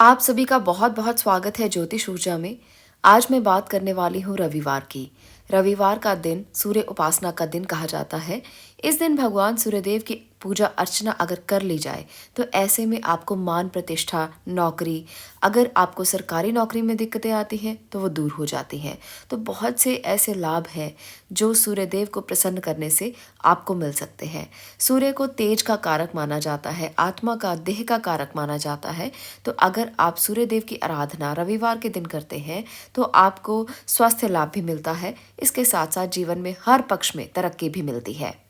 आप सभी का बहुत बहुत स्वागत है ज्योतिष ऊर्जा में। आज मैं बात करने वाली हूँ रविवार की। रविवार का दिन सूर्य उपासना का दिन कहा जाता है। इस दिन भगवान सूर्यदेव की पूजा अर्चना अगर कर ली जाए तो ऐसे में आपको मान प्रतिष्ठा, नौकरी, अगर आपको सरकारी नौकरी में दिक्कतें आती हैं तो वो दूर हो जाती हैं। तो बहुत से ऐसे लाभ हैं जो सूर्यदेव को प्रसन्न करने से आपको मिल सकते हैं। सूर्य को तेज का कारक माना जाता है, आत्मा का, देह का कारक माना जाता है। तो अगर आप सूर्यदेव की आराधना रविवार के दिन करते हैं तो आपको स्वास्थ्य लाभ भी मिलता है। इसके साथ साथ जीवन में हर पक्ष में तरक्की भी मिलती है।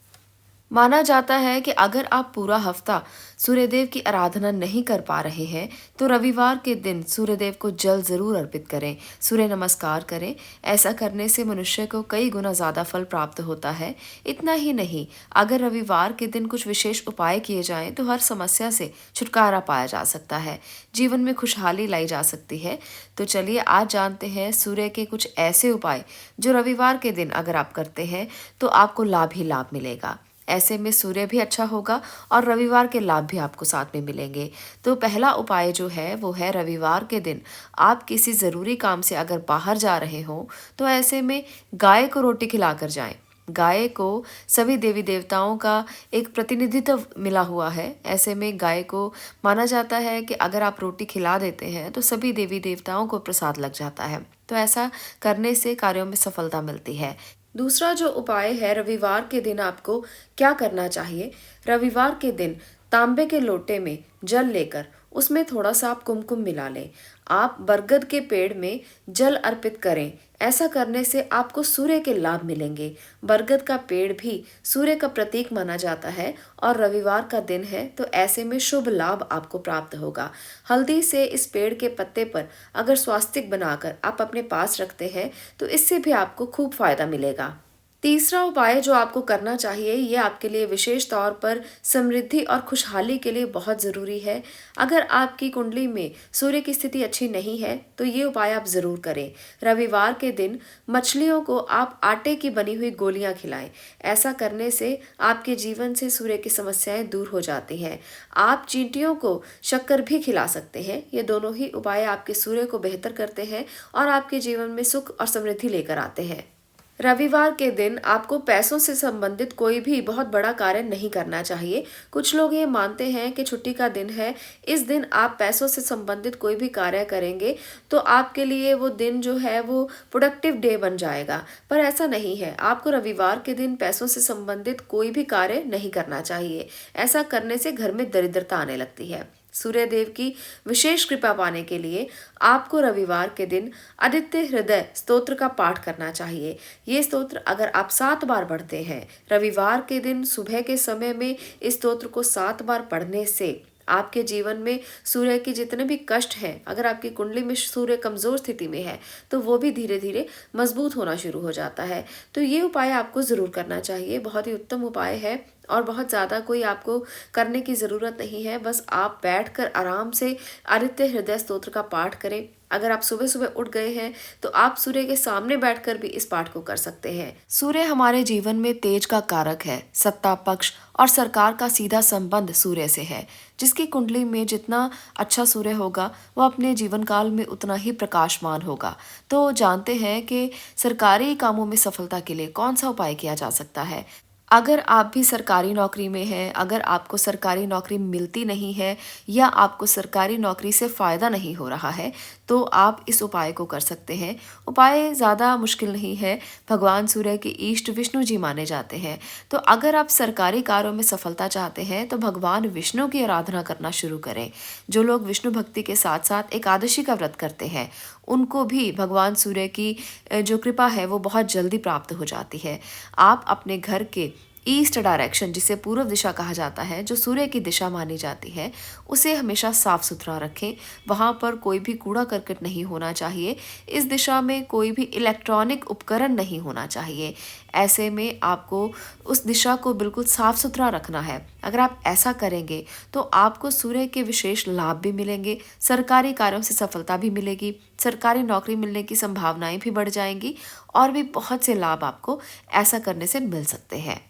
माना जाता है कि अगर आप पूरा हफ्ता सूर्यदेव की आराधना नहीं कर पा रहे हैं तो रविवार के दिन सूर्यदेव को जल जरूर अर्पित करें, सूर्य नमस्कार करें। ऐसा करने से मनुष्य को कई गुना ज्यादा फल प्राप्त होता है। इतना ही नहीं, अगर रविवार के दिन कुछ विशेष उपाय किए जाएं तो हर समस्या से छुटकारा पाया जा सकता है, जीवन में खुशहाली लाई जा सकती है। तो चलिए आज जानते हैं सूर्य के कुछ ऐसे उपाय जो रविवार के दिन अगर आप करते हैं तो आपको लाभ ही लाभ मिलेगा। ऐसे में सूर्य भी अच्छा होगा और रविवार के लाभ भी आपको साथ में मिलेंगे। तो पहला उपाय जो है वो है, रविवार के दिन आप किसी ज़रूरी काम से अगर बाहर जा रहे हो तो ऐसे में गाय को रोटी खिलाकर जाएं। गाय को सभी देवी देवताओं का एक प्रतिनिधित्व मिला हुआ है। ऐसे में गाय को माना जाता है कि अगर आप रोटी खिला देते हैं तो सभी देवी देवताओं को प्रसाद लग जाता है। तो ऐसा करने से कार्यों में सफलता मिलती है। दूसरा जो उपाय है, रविवार के दिन आपको क्या करना चाहिए। रविवार के दिन तांबे के लोटे में जल लेकर उसमें थोड़ा सा आप कुमकुम मिला लें। आप बरगद के पेड़ में जल अर्पित करें। ऐसा करने से आपको सूर्य के लाभ मिलेंगे। बरगद का पेड़ भी सूर्य का प्रतीक माना जाता है और रविवार का दिन है तो ऐसे में शुभ लाभ आपको प्राप्त होगा। हल्दी से इस पेड़ के पत्ते पर अगर स्वास्तिक बनाकर आप अपने पास रखते हैं तो इससे भी आपको खूब फायदा मिलेगा। तीसरा उपाय जो आपको करना चाहिए, ये आपके लिए विशेष तौर पर समृद्धि और खुशहाली के लिए बहुत ज़रूरी है। अगर आपकी कुंडली में सूर्य की स्थिति अच्छी नहीं है तो ये उपाय आप ज़रूर करें। रविवार के दिन मछलियों को आप आटे की बनी हुई गोलियां खिलाएं। ऐसा करने से आपके जीवन से सूर्य की समस्याएं दूर हो जाती हैं। आप चींटियों को शक्कर भी खिला सकते हैं। ये दोनों ही उपाय आपके सूर्य को बेहतर करते हैं और आपके जीवन में सुख और समृद्धि लेकर आते हैं। रविवार के दिन आपको पैसों से संबंधित कोई भी बहुत बड़ा कार्य नहीं करना चाहिए। कुछ लोग ये मानते हैं कि छुट्टी का दिन है, इस दिन आप पैसों से संबंधित कोई भी कार्य करेंगे तो आपके लिए वो दिन जो है वो प्रोडक्टिव डे बन जाएगा, पर ऐसा नहीं है। आपको रविवार के दिन पैसों से संबंधित कोई भी कार्य नहीं करना चाहिए। ऐसा करने से घर में दरिद्रता आने लगती है। सूर्यदेव की विशेष कृपा पाने के लिए आपको रविवार के दिन आदित्य हृदय स्तोत्र का पाठ करना चाहिए। ये स्तोत्र अगर आप 7 बार पढ़ते हैं, रविवार के दिन सुबह के समय में इस स्तोत्र को 7 बार पढ़ने से आपके जीवन में सूर्य के जितने भी कष्ट हैं, अगर आपकी कुंडली में सूर्य कमजोर स्थिति में है तो वो भी धीरे धीरे मजबूत होना शुरू हो जाता है। तो ये उपाय आपको जरूर करना चाहिए। बहुत ही उत्तम उपाय है और बहुत ज़्यादा कोई आपको करने की ज़रूरत नहीं है। बस आप बैठकर आराम से आदित्य हृदय स्तोत्र का पाठ करें। अगर आप सुबह सुबह उठ गए हैं तो आप सूर्य के सामने बैठकर भी इस पाठ को कर सकते हैं। सूर्य हमारे जीवन में तेज का कारक है। सत्ता पक्ष और सरकार का सीधा संबंध सूर्य से है। जिसकी कुंडली में जितना अच्छा सूर्य होगा वह अपने जीवन काल में उतना ही प्रकाशमान होगा। तो जानते हैं कि सरकारी कामों में सफलता के लिए कौन सा उपाय किया जा सकता है। अगर आप भी सरकारी नौकरी में हैं, अगर आपको सरकारी नौकरी मिलती नहीं है या आपको सरकारी नौकरी से फ़ायदा नहीं हो रहा है तो आप इस उपाय को कर सकते हैं। उपाय ज़्यादा मुश्किल नहीं है। भगवान सूर्य के इष्ट विष्णु जी माने जाते हैं। तो अगर आप सरकारी कार्यों में सफलता चाहते हैं तो भगवान विष्णु की आराधना करना शुरू करें। जो लोग विष्णु भक्ति के साथ साथ एकादशी का व्रत करते हैं उनको भी भगवान सूर्य की जो कृपा है वो बहुत जल्दी प्राप्त हो जाती है। आप अपने घर के ईस्ट डायरेक्शन, जिसे पूर्व दिशा कहा जाता है, जो सूर्य की दिशा मानी जाती है, उसे हमेशा साफ सुथरा रखें। वहाँ पर कोई भी कूड़ा करकट नहीं होना चाहिए। इस दिशा में कोई भी इलेक्ट्रॉनिक उपकरण नहीं होना चाहिए। ऐसे में आपको उस दिशा को बिल्कुल साफ सुथरा रखना है। अगर आप ऐसा करेंगे तो आपको सूर्य के विशेष लाभ भी मिलेंगे, सरकारी कार्यों से सफलता भी मिलेगी, सरकारी नौकरी मिलने की संभावनाएं भी बढ़ जाएंगी और भी बहुत से लाभ आपको ऐसा करने से मिल सकते हैं।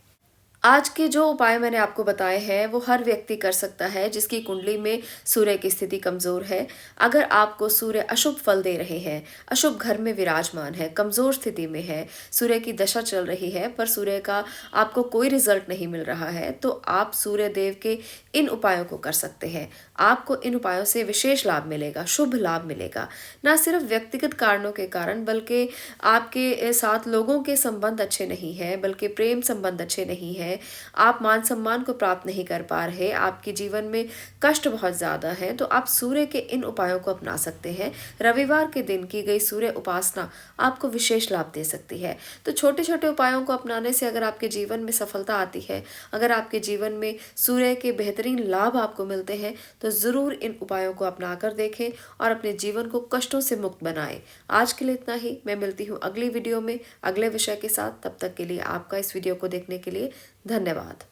आज के जो उपाय मैंने आपको बताए हैं वो हर व्यक्ति कर सकता है जिसकी कुंडली में सूर्य की स्थिति कमजोर है। अगर आपको सूर्य अशुभ फल दे रहे हैं, अशुभ घर में विराजमान है, कमजोर स्थिति में है, सूर्य की दशा चल रही है पर सूर्य का आपको कोई रिजल्ट नहीं मिल रहा है, तो आप सूर्य देव के इन उपायों को कर सकते हैं। आपको इन उपायों से विशेष लाभ मिलेगा, शुभ लाभ मिलेगा। ना सिर्फ व्यक्तिगत कारणों के कारण बल्कि आपके साथ लोगों के संबंध अच्छे नहीं है, बल्कि प्रेम संबंध अच्छे नहीं है, आप मान सम्मान को प्राप्त नहीं कर पा रहे, आपके जीवन में कष्ट बहुत ज़्यादा है, तो आप सूर्य के इन उपायों को अपना सकते हैं। रविवार के दिन की गई सूर्य उपासना आपको विशेष लाभ दे सकती है। तो छोटे छोटे उपायों को अपनाने से अगर आपके जीवन में सफलता आती है, अगर आपके जीवन में सूर्य के बेहतरीन लाभ आपको मिलते हैं, तो ज़रूर इन उपायों को अपना कर देखें और अपने जीवन को कष्टों से मुक्त बनाएं। आज के लिए इतना ही। मैं मिलती हूँ अगली वीडियो में अगले विषय के साथ। तब तक के लिए आपका इस वीडियो को देखने के लिए धन्यवाद।